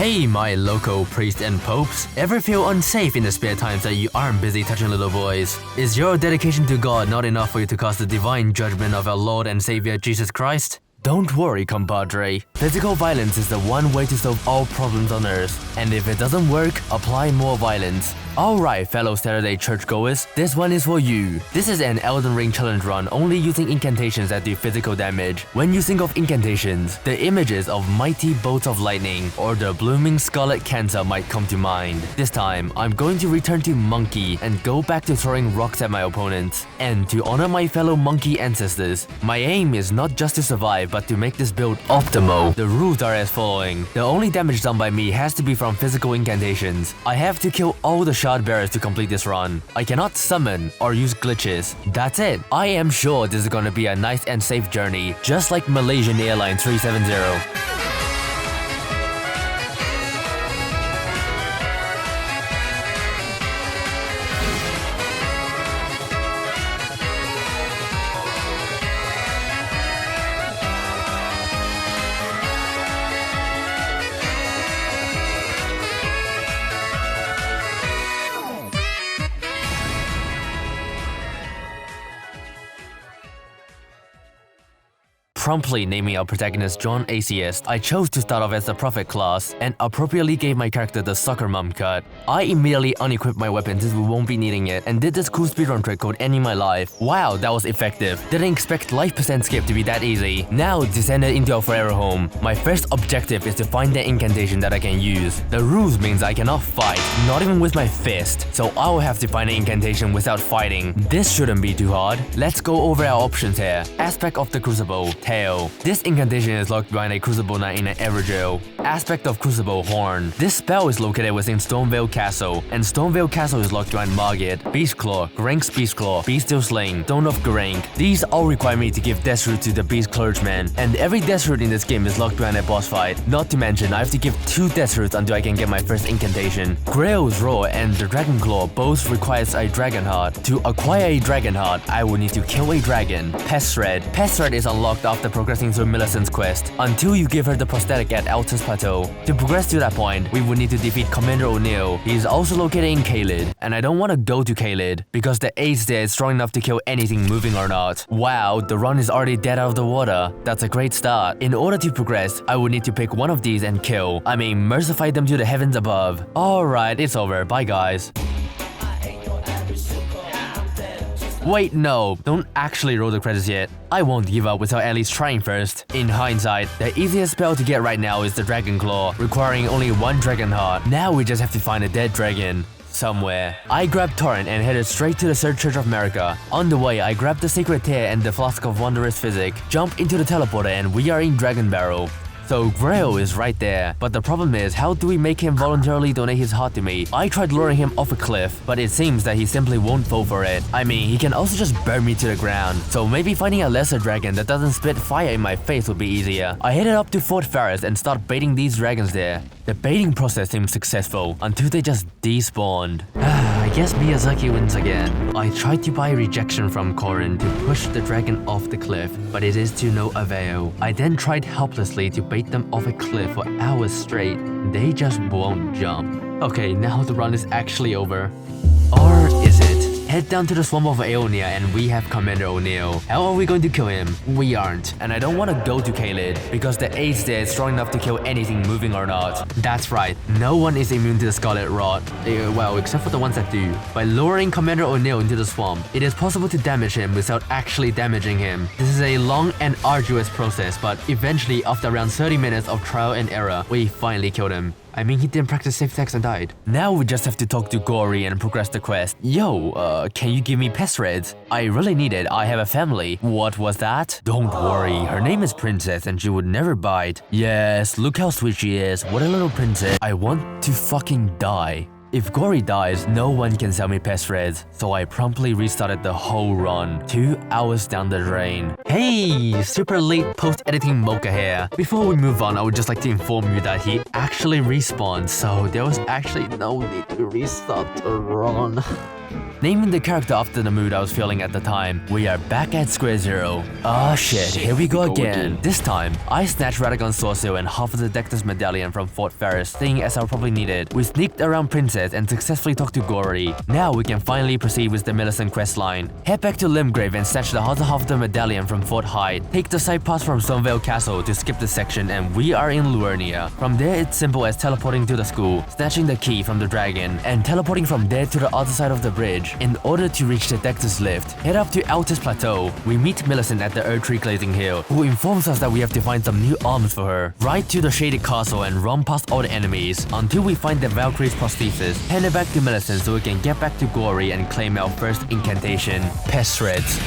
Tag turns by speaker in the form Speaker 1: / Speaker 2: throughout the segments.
Speaker 1: Hey my local priests and popes, ever feel unsafe in the spare times that you aren't busy touching little boys? Is your dedication to God not enough for you to cast the divine judgment of our Lord and Savior Jesus Christ? Don't worry, compadre. Physical violence is the one way to solve all problems on Earth, and if it doesn't work, apply more violence. Alright fellow Saturday churchgoers, this one is for you. This is an Elden Ring challenge run only using incantations that do physical damage. When you think of incantations, the images of mighty bolts of lightning or the blooming scarlet cancer might come to mind. This time, I'm going to return to Monkey and go back to throwing rocks at my opponents. And to honor my fellow monkey ancestors, my aim is not just to survive but to make this build optimal. The rules are as following. The only damage done by me has to be from physical incantations. I have to kill all the shard bearers to complete this run. I cannot summon or use glitches. That's it. I am sure this is gonna be a nice and safe journey, just like Malaysian Airlines 370. Promptly naming our protagonist John Atheist, I chose to start off as the Prophet class and appropriately gave my character the soccer mom cut. I immediately unequipped my weapon since we won't be needing it and did this cool speedrun trick called Ending My Life. Wow, that was effective. Didn't expect life percent skip to be that easy. Now descended into our forever home. My first objective is to find the incantation that I can use. The rules means I cannot fight, not even with my fist, so I'll have to find an incantation without fighting. This shouldn't be too hard. Let's go over our options here. Aspect of the Crucible, Tail. This incantation is locked behind a Crucible Knight in an Everjail. Aspect of Crucible, Horn. This spell is located within Stonevale Castle, and Stonevale Castle is locked behind Margit, Beastclaw, Gerank's Beastclaw, Beastill Slaying, Stone of Gerank. These all require me to give Death Root to the Beast Clergyman, and every Death Root in this game is locked behind a boss fight. Not to mention, I have to give 2 Death Roots until I can get my first incantation. Grail's Roar and the Dragon Claw both requires a Dragon Heart. To acquire a Dragon Heart, I will need to kill a dragon. Pest Thread. Pest Thread is unlocked after progressing through Millicent's quest, until you give her the prosthetic at Altus Plateau. To progress to that point, we would need to defeat Commander O'Neill. He is also located in Caelid, and I don't want to go to Caelid because the Ace there is strong enough to kill anything moving or not. Wow, the run is already dead out of the water. That's a great start. In order to progress, I would need to pick one of these and kill. I mean, mercify them to the heavens above. Alright, it's over. Bye guys. Wait, no, don't actually roll the credits yet. I won't give up without at least trying first. In hindsight, the easiest spell to get right now is the Dragon Claw, requiring only 1 Dragon Heart. Now we just have to find a dead dragon somewhere. I grabbed Torrent and headed straight to the Third Church of America. On the way, I grabbed the Sacred Tear and the Flask of Wondrous Physic, jump into the teleporter, and we are in Dragon Barrel. So Grail is right there, but the problem is, how do we make him voluntarily donate his heart to me? I tried luring him off a cliff, but it seems that he simply won't fall for it. I mean, he can also just burn me to the ground, so maybe finding a lesser dragon that doesn't spit fire in my face would be easier. I headed up to Fort Ferris and started baiting these dragons there. The baiting process seemed successful, until they just despawned. I guess Miyazaki wins again. I tried to buy rejection from Corrin to push the dragon off the cliff, but it is to no avail. I then tried helplessly to bait them off a cliff for hours straight. They just won't jump. Okay, now the run is actually over. Or is it? Head down to the swamp of Aeonia and we have Commander O'Neill. How are we going to kill him? We aren't. And I don't want to go to Caelid, because the Ace there is strong enough to kill anything moving or not. That's right, no one is immune to the Scarlet Rot. Well, except for the ones that do. By luring Commander O'Neill into the swamp, it is possible to damage him without actually damaging him. This is a long and arduous process, but eventually, after around 30 minutes of trial and error, we finally killed him. I mean, he didn't practice safe attacks and died. Now we just have to talk to Gory and progress the quest. Yo, can you give me pest reds? I really need it. I have a family. What was that? Don't worry, her name is Princess and she would never bite. Yes, look how sweet she is. What a little princess. I want to fucking die. If Gory dies, no one can sell me pest reds, so I promptly restarted the whole run, 2 hours down the drain. Hey, super late post-editing Mocha here. Before we move on, I would just like to inform you that he actually respawned, so there was actually no need to restart the run. Naming the character after the mood I was feeling at the time, we are back at square zero. Ah shit, here we go again. This time, I snatched Radagon's sword seal and half of the Dectus medallion from Fort Ferris, seeing as I'll probably need it. We sneaked around Princess and successfully talked to Gory. Now we can finally proceed with the Millicent questline. Head back to Limgrave and snatch the other half of the medallion from Fort Hyde. Take the side pass from Stonevale Castle to skip the section and we are in Luernia. From there it's simple as teleporting to the school, snatching the key from the dragon, and teleporting from there to the other side of the bridge in order to reach the Dectus lift. Head up to Altus Plateau. We meet Millicent at the Erdtree Glazing Hill, who informs us that we have to find some new arms for her. Ride to the Shaded Castle and run past all the enemies until we find the Valkyrie's prosthesis. Hand it back to Millicent so we can get back to Gory and claim our first incantation, Pest Threads.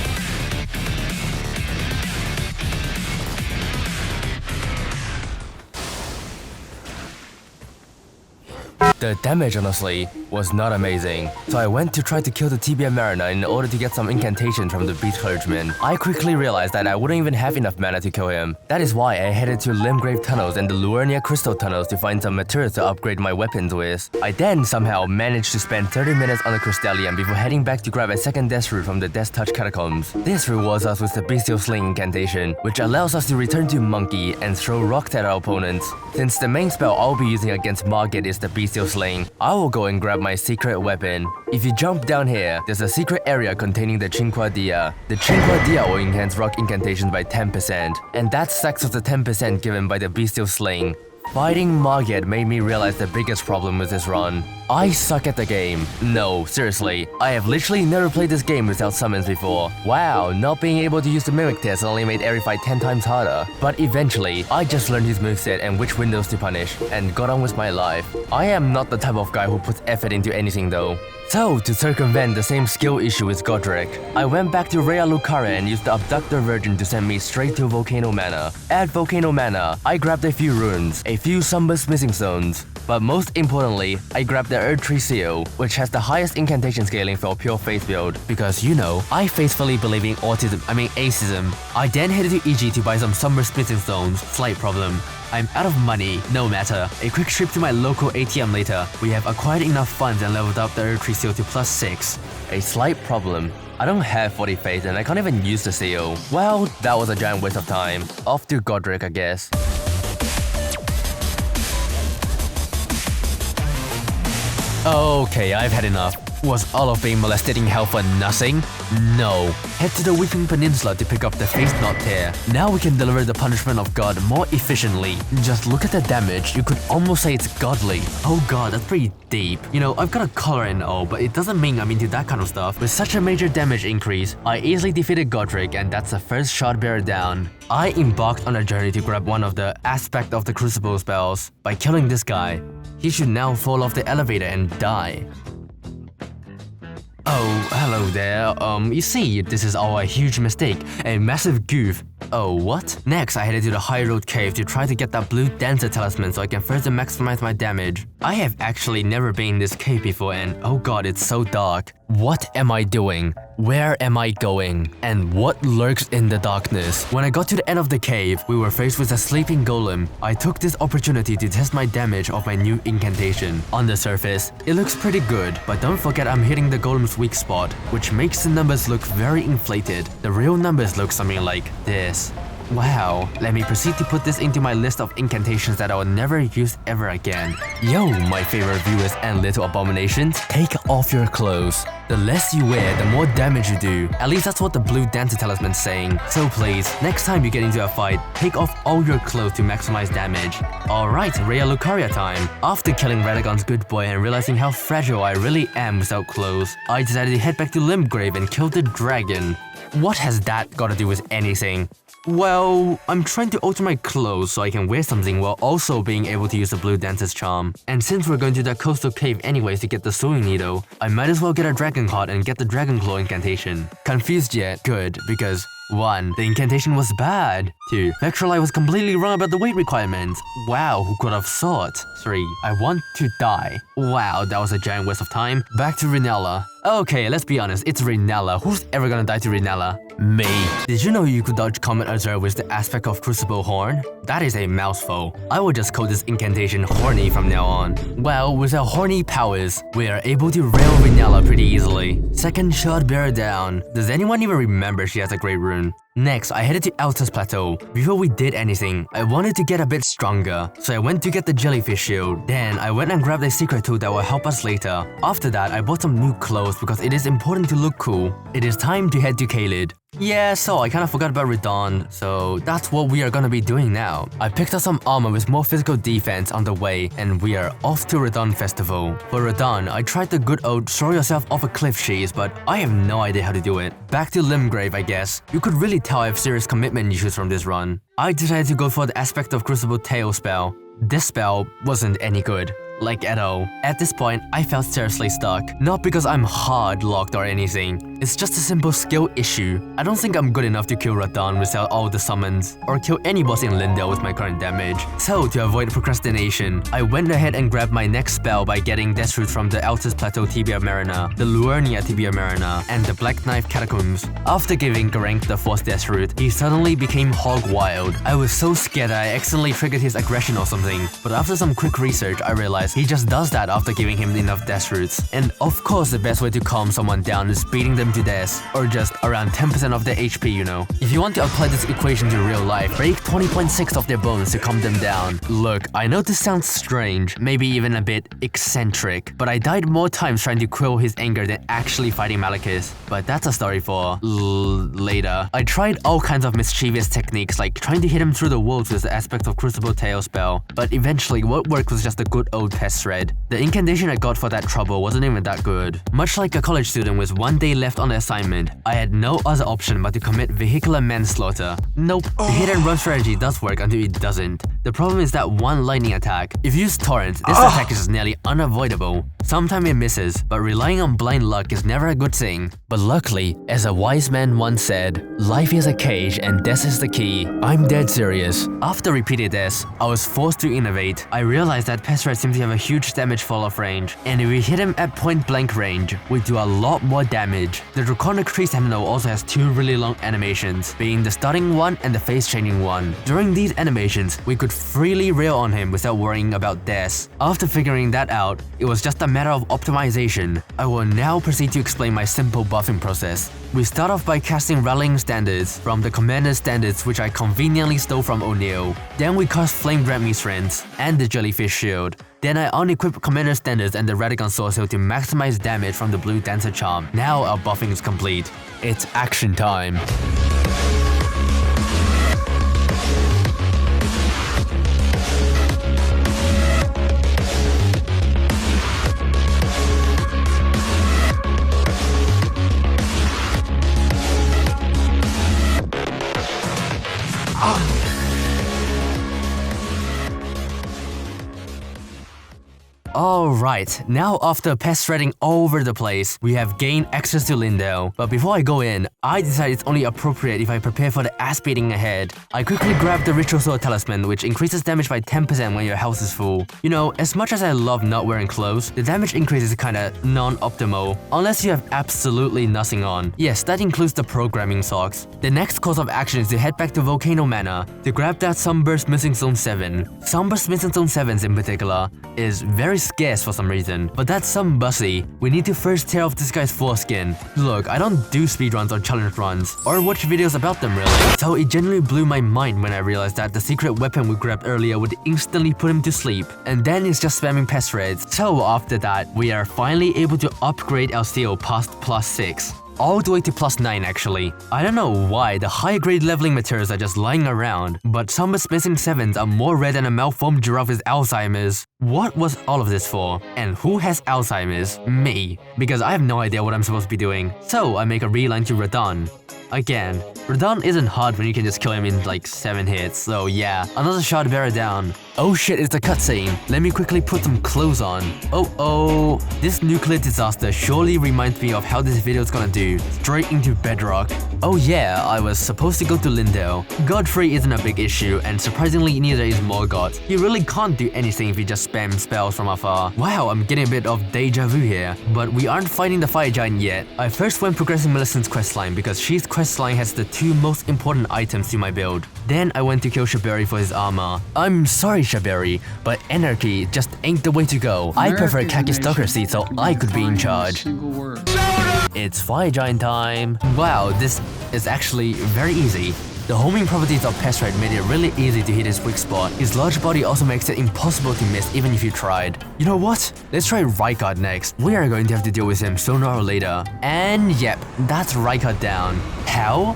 Speaker 1: The damage, honestly, was not amazing, so I went to try to kill the Tibia Mariner in order to get some incantations from the Beast Clergyman. I quickly realized that I wouldn't even have enough mana to kill him. That is why I headed to Limgrave Tunnels and the Luernia Crystal Tunnels to find some materials to upgrade my weapons with. I then somehow managed to spend 30 minutes on the Crystallium before heading back to grab a second Death Root from the Death Touch Catacombs. This rewards us with the Bestial Sling incantation, which allows us to return to Monkey and throw rocks at our opponents. Since the main spell I'll be using against Margit is the Bestial Sling, I will go and grab my secret weapon. If you jump down here, there's a secret area containing the Cinqua Dia. The Cinqua Dia will enhance rock incantations by 10%, and that stacks with the 10% given by the Bestial Sling. Fighting Margit made me realize the biggest problem with this run. I suck at the game. No, seriously, I have literally never played this game without summons before. Wow, not being able to use the Mimic Test only made every fight 10 times harder. But eventually, I just learned his moveset and which windows to punish, and got on with my life. I am not the type of guy who puts effort into anything though. So, to circumvent the same skill issue with Godric, I went back to Rea Lucaria and used the Abductor Virgin to send me straight to Volcano Manor. At Volcano Manor, I grabbed a few runes, a few Somber Smithing Stones, but most importantly, I grabbed the Erdtree Seal, which has the highest incantation scaling for a pure faith build, because you know, I faithfully believe in atheism. I then headed to EG to buy some Somber Smithing Stones. Slight problem. I'm out of money, no matter. A quick trip to my local ATM later, we have acquired enough funds and leveled up the Erdtree Seal to +6. A slight problem. I don't have 40 faith and I can't even use the seal. Well, that was a giant waste of time. Off to Godric, I guess. Okay, I've had enough. Was all of being molested in hell for nothing? No. Head to the Weeping Peninsula to pick up the Face Knot Tear. Now we can deliver the punishment of God more efficiently. Just look at the damage, you could almost say it's godly. Oh god, that's pretty deep. You know, I've got a collar and all, but it doesn't mean I'm into that kind of stuff. With such a major damage increase, I easily defeated Godric and that's the first shard bearer down. I embarked on a journey to grab one of the Aspect of the Crucible spells. By killing this guy, he should now fall off the elevator and die. Oh, hello there. You see, this is all a huge mistake, a massive goof. Oh, what? Next, I headed to the High Road Cave to try to get that blue Dancer talisman so I can further maximize my damage. I have actually never been in this cave before and oh god, it's so dark. What am I doing? Where am I going? And what lurks in the darkness? When I got to the end of the cave, we were faced with a sleeping golem. I took this opportunity to test my damage of my new incantation. On the surface, it looks pretty good, but don't forget I'm hitting the golem's weak spot, which makes the numbers look very inflated. The real numbers look something like this. Wow, let me proceed to put this into my list of incantations that I will never use ever again. Yo, my favorite viewers and little abominations, take off your clothes. The less you wear, the more damage you do. At least that's what the blue Dancer talisman's saying. So please, next time you get into a fight, take off all your clothes to maximize damage. Alright, Rea Lucaria time. After killing Radagon's good boy and realizing how fragile I really am without clothes, I decided to head back to Limgrave and kill the dragon. What has that got to do with anything? Well, I'm trying to alter my clothes so I can wear something while also being able to use the Blue Dancer's charm. And since we're going to that coastal cave anyways to get the sewing needle, I might as well get a dragon heart and get the dragon claw incantation. Confused yet? Good, because 1. The incantation was bad. 2. Vectrolite was completely wrong about the weight requirements. Wow, who could have thought? 3. I want to die. Wow, that was a giant waste of time. Back to Renella. Okay, let's be honest, it's Renella. Who's ever gonna die to Renella? Me. Did you know you could dodge Comet Observe with the aspect of Crucible Horn? That is a mouthful. I will just call this incantation horny from now on. Well, with our horny powers, we are able to rail Renella pretty easily. Second shot, bear down. Does anyone even remember she has a great rune? Next, I headed to Altus Plateau. Before we did anything, I wanted to get a bit stronger, so I went to get the jellyfish shield. Then, I went and grabbed a secret tool that will help us later. After that, I bought some new clothes because it is important to look cool. It is time to head to Caelid. Yeah, so I kinda forgot about Radon, so that's what we are gonna be doing now. I picked up some armor with more physical defense on the way, and we are off to Radon Festival. For Radon, I tried the good old throw yourself off a cliff cheese, but I have no idea how to do it. Back to Limgrave, I guess. You could really tell I have serious commitment issues from this run. I decided to go for the aspect of Crucible Tail spell. This spell wasn't any good. Like at all. At this point, I felt seriously stuck. Not because I'm hard locked or anything. It's just a simple skill issue. I don't think I'm good enough to kill Radon without all the summons, or kill any boss in Lindale with my current damage. So to avoid procrastination, I went ahead and grabbed my next spell by getting Deathroot from the Altus Plateau Tibia Marina, the Luernia Tibia Marina, and the Black Knife Catacombs. After giving Garank the 4th Deathroot, he suddenly became hog wild. I was so scared that I accidentally triggered his aggression or something, but after some quick research, I realized he just does that after giving him enough Deathroots. And of course, the best way to calm someone down is beating them to death, or just around 10% of their HP, you know. If you want to apply this equation to real life, break 20.6 of their bones to calm them down. Look, I know this sounds strange, maybe even a bit eccentric, but I died more times trying to quell his anger than actually fighting Malekith. But that's a story for later. I tried all kinds of mischievous techniques, like trying to hit him through the walls with the aspect of Crucible Tail spell, but eventually what worked was just a good old pest thread. The incantation I got for that trouble wasn't even that good. Much like a college student with 1 day left on the assignment, I had no other option but to commit vehicular manslaughter. Nope, the hit and run strategy does work until it doesn't. The problem is that one lightning attack. If you use Torrent, this attack is nearly unavoidable. Sometimes it misses, but relying on blind luck is never a good thing. But luckily, as a wise man once said, life is a cage and death is the key. I'm dead serious. After repeated this, I was forced to innovate. I realized that pest thread seems to have a huge damage fall-off range, and if we hit him at point-blank range, we do a lot more damage. The Draconic Tree Sentinel also has 2 really long animations, being the starting one and the face-changing one. During these animations, we could freely rail on him without worrying about death. After figuring that out, it was just a matter of optimization. I will now proceed to explain my simple buffing process. We start off by casting Rallying Standards from the Commander Standards, which I conveniently stole from O'Neill. Then we cast Flame Grant Me Strength and the Jellyfish Shield. Then I unequip Commander Standards and the Radagon Sword to maximize damage from the Blue Dancer Charm. Now our buffing is complete. It's action time. Alright, now after pest threading all over the place, we have gained access to Lindale. But before I go in, I decide it's only appropriate if I prepare for the ass beating ahead. I quickly grab the Ritual Sword Talisman, which increases damage by 10% when your health is full. You know, as much as I love not wearing clothes, the damage increase is kinda non-optimal, unless you have absolutely nothing on. Yes, that includes the programming socks. The next course of action is to head back to Volcano Manor to grab that Sunburst Missing Zone 7. Sunburst Missing Zone 7s in particular is very scarce for some reason, but that's some bussy. We need to first tear off this guy's foreskin. Look, I don't do speedruns or challenge runs, or watch videos about them really, so it genuinely blew my mind when I realized that the secret weapon we grabbed earlier would instantly put him to sleep, and then it's just spamming pest threads. So after that, we are finally able to upgrade our steel past +6. All the way to +9 actually. I don't know why the high grade leveling materials are just lying around, but some Missing 7s are more rare than a malformed giraffe with Alzheimer's. What was all of this for? And who has Alzheimer's? Me. Because I have no idea what I'm supposed to be doing. So I make a reline to Radon. Again, Radon isn't hard when you can just kill him in like 7 hits, so yeah, another shot bear down. Oh shit, it's a cutscene. Let me quickly put some clothes on. Oh, this nuclear disaster surely reminds me of how this video is gonna do. Straight into bedrock. Oh yeah, I was supposed to go to Lindale. Godfrey isn't a big issue, and surprisingly neither is Morgoth. He really can't do anything if he just spams spells from afar. Wow, I'm getting a bit of deja vu here. But we aren't fighting the fire giant yet. I first went progressing Millicent's questline because she's questline has the 2 most important items to my build. Then I went to kill Shaberi for his armor. I'm sorry Shaberi, but anarchy just ain't the way to go. I prefer Kakistocracy so I could be in charge. It's fire giant time. Wow, this is actually very easy. The homing properties of Pestred made it really easy to hit his weak spot. His large body also makes it impossible to miss even if you tried. You know what? Let's try Rykard next. We are going to have to deal with him sooner or later. And yep, that's Rykard down. How?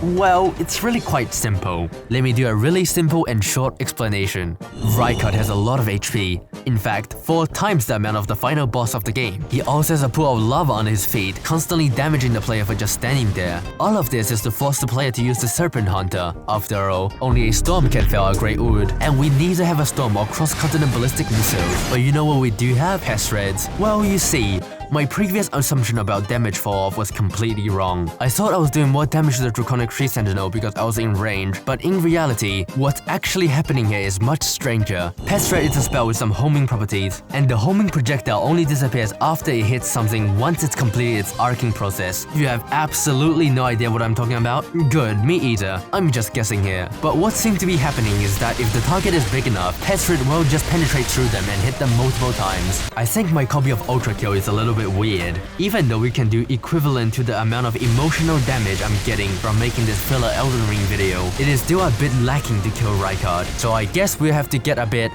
Speaker 1: Well, it's really quite simple. Let me do a really simple and short explanation. Rykard has a lot of HP. In fact, 4 times the amount of the final boss of the game. He also has a pool of lava on his feet, constantly damaging the player for just standing there. All of this is to force the player to use the Serpent Hunter. After all, only a storm can fell a Great Wood, and we neither have a storm or cross-continent ballistic missiles. But you know what we do have, Pestreds? Well, you see, my previous assumption about damage fall-off was completely wrong. I thought I was doing more damage to the Draconic Tree Sentinel because I was in range, but in reality, what's actually happening here is much stranger. Pestred is a spell with some homing properties, and the homing projectile only disappears after it hits something once it's completed its arcing process. You have absolutely no idea what I'm talking about? Good, me either. I'm just guessing here. But what seems to be happening is that if the target is big enough, Pestred will just penetrate through them and hit them multiple times. I think my copy of Ultra Kill is a little bit weird. Even though we can do equivalent to the amount of emotional damage I'm getting from making this filler Elden Ring video, it is still a bit lacking to kill Rykard. So I guess we'll have to get a bit,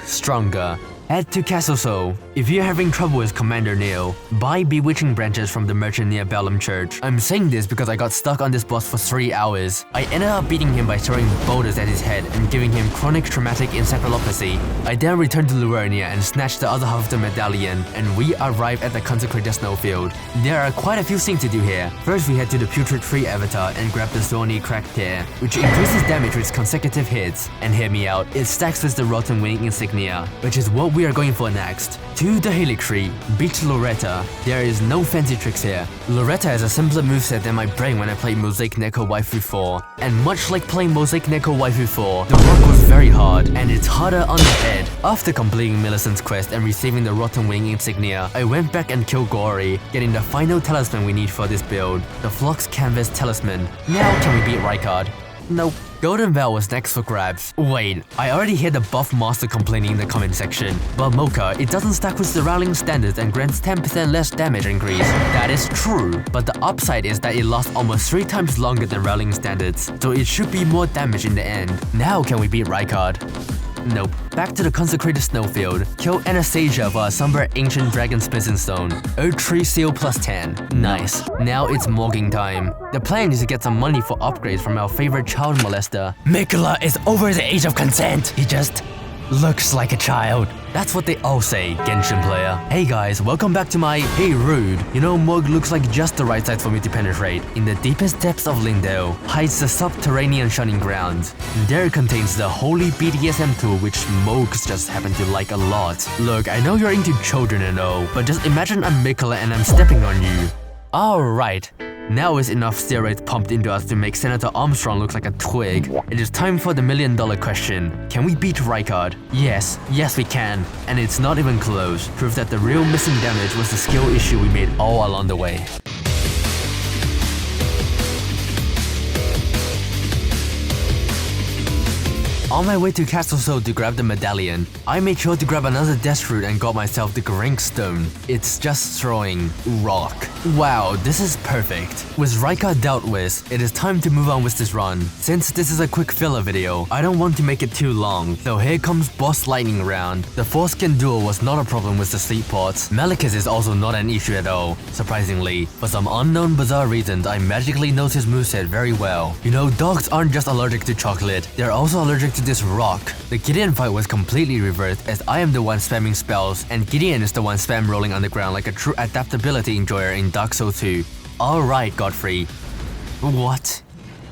Speaker 1: stronger. Head to Castle Soul. If you're having trouble with Commander Neil, buy Bewitching Branches from the merchant near Bellum Church. I'm saying this because I got stuck on this boss for 3 hours. I ended up beating him by throwing boulders at his head and giving him chronic traumatic encephalopathy. I then returned to Luernia and snatched the other half of the medallion, and we arrived at the consecrated snowfield. There are quite a few things to do here. First we head to the Putrid Tree Avatar and grab the Thorny Cracked Tear, which increases damage with consecutive hits. And hear me out, it stacks with the Rotten Wing Insignia, which is what we are going for next. To the Helix Tree, beat Loretta. There is no fancy tricks here. Loretta has a simpler moveset than my brain when I played Mosaic Neko Waifu 4. And much like playing Mosaic Neko Waifu 4, the rock was very hard, and it's harder on the head. After completing Millicent's quest and receiving the Rotten Wing Insignia, I went back and killed Gory, getting the final talisman we need for this build, the Flux Canvas Talisman. Now can we beat Rykard? Nope. Golden Veil was next for grabs. Wait, I already hear the buff master complaining in the comment section. But Mocha, it doesn't stack with the Rowling standards and grants 10% less damage increase. That is true, but the upside is that it lasts almost 3 times longer than Rowling standards, so it should be more damage in the end. Now can we beat Rykard? Nope. Back to the consecrated snowfield. Kill Anastasia for a somber ancient dragon smithing stone. Earth Tree Seal plus 10. Nice. Now it's mogging time. The plan is to get some money for upgrades from our favorite child molester. Mikola is over the age of consent. He just looks like a child. That's what they all say, Genshin player. Hey guys, welcome back to my Hey Rude. You know, Morg looks like just the right size for me to penetrate. In the deepest depths of Lindale hides the subterranean shunning grounds. There contains the holy BDSM tool which Morgs just happen to like a lot. Look, I know you're into children and all, but just imagine I'm Mikola and I'm stepping on you. Alright. Now is enough steroids pumped into us to make Senator Armstrong look like a twig. It is time for the $1,000,000 question. Can we beat Rykard? Yes we can. And it's not even close. Proof that the real missing damage was the skill issue we made all along the way. On my way to Castle Soul to grab the medallion, I made sure to grab another death root and got myself the Grank Stone. It's just throwing rock. Wow, this is perfect. With Rykard dealt with, it is time to move on with this run. Since this is a quick filler video, I don't want to make it too long, so here comes boss lightning round. The foreskin duel was not a problem with the sleep pots. Malekith is also not an issue at all, surprisingly. For some unknown bizarre reasons, I magically know his moveset very well. You know, dogs aren't just allergic to chocolate, they're also allergic to this rock. The Gideon fight was completely reversed as I am the one spamming spells and Gideon is the one spam rolling on the ground like a true adaptability enjoyer in Dark Souls 2. Alright, Godfrey. What?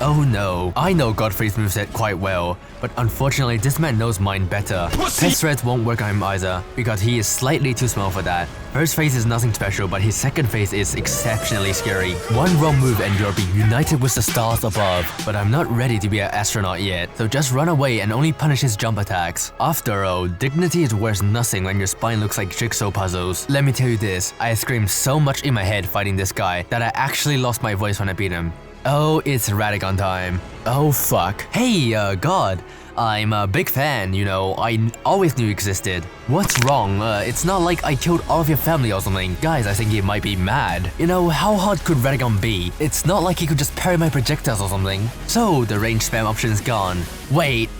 Speaker 1: Oh no, I know Godfrey's moveset quite well, but unfortunately this man knows mine better. Pest threads won't work on him either, because he is slightly too small for that. First phase is nothing special, but his second phase is exceptionally scary. One wrong move and you'll be united with the stars above. But I'm not ready to be an astronaut yet, so just run away and only punish his jump attacks. After all, dignity is worth nothing when your spine looks like jigsaw puzzles. Let me tell you this, I screamed so much in my head fighting this guy that I actually lost my voice when I beat him. Oh, it's Radagon time. Oh fuck. Hey, God. I'm a big fan, you know, I always knew you existed. What's wrong? It's not like I killed all of your family or something. Guys, I think he might be mad. You know, how hard could Radagon be? It's not like he could just parry my projectiles or something. So, the range spam option is gone. Wait,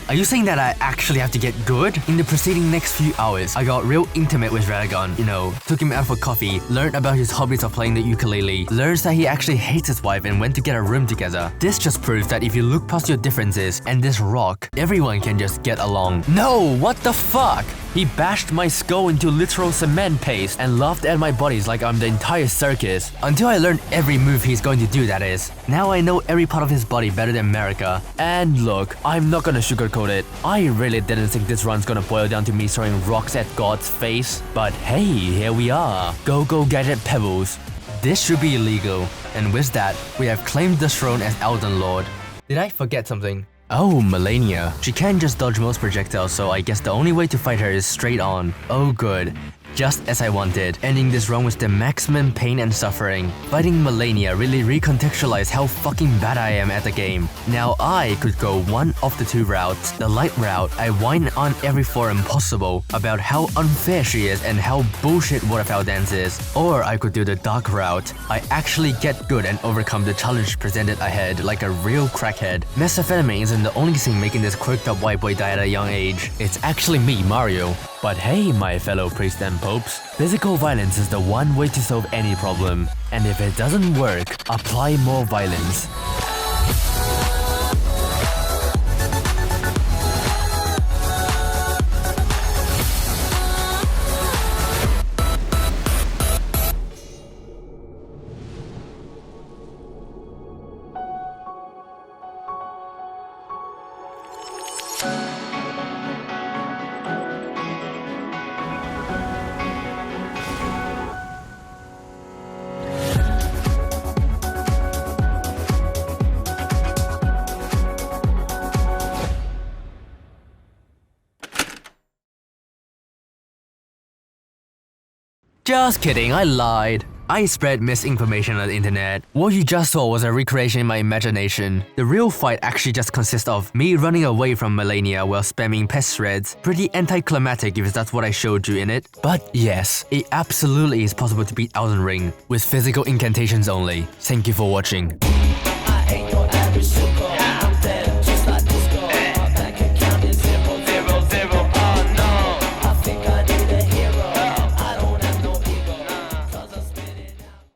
Speaker 1: are you saying that I actually have to get good? In the preceding next few hours, I got real intimate with Radagon. You know, took him out for coffee, learned about his hobbies of playing the ukulele, learns that he actually hates his wife and went to get a room together. This just proves that if you look past your differences and this rock, everyone can just get along. No, what the fuck? He bashed my skull into literal cement paste and laughed at my bodies like I'm the entire circus. Until I learned every move he's going to do, that is. Now I know every part of his body better than America. And look, I'm not gonna sugarcoat it. I really didn't think this run's gonna boil down to me throwing rocks at God's face. But hey, here we are. Go gadget pebbles. This should be illegal. And with that, we have claimed the throne as Elden Lord. Did I forget something? Oh, Melania. She can just dodge most projectiles, so I guess the only way to fight her is straight on. Oh good. Just as I wanted, ending this run with the maximum pain and suffering. Fighting Melania really recontextualized how fucking bad I am at the game. Now I could go one of the two routes. The light route, I whine on every forum possible about how unfair she is and how bullshit waterfowl dance is. Or I could do the dark route. I actually get good and overcome the challenge presented ahead like a real crackhead. Methamphetamine isn't the only thing making this quirked up white boy die at a young age. It's actually me, Mario. But hey, my fellow priests and popes, physical violence is the one way to solve any problem. And if it doesn't work, apply more violence. Just kidding, I lied. I spread misinformation on the internet. What you just saw was a recreation in my imagination. The real fight actually just consists of me running away from Melania while spamming pest threads. Pretty anticlimactic if that's what I showed you in it. But yes, it absolutely is possible to beat Elden Ring with physical incantations only. Thank you for watching. I ain't your average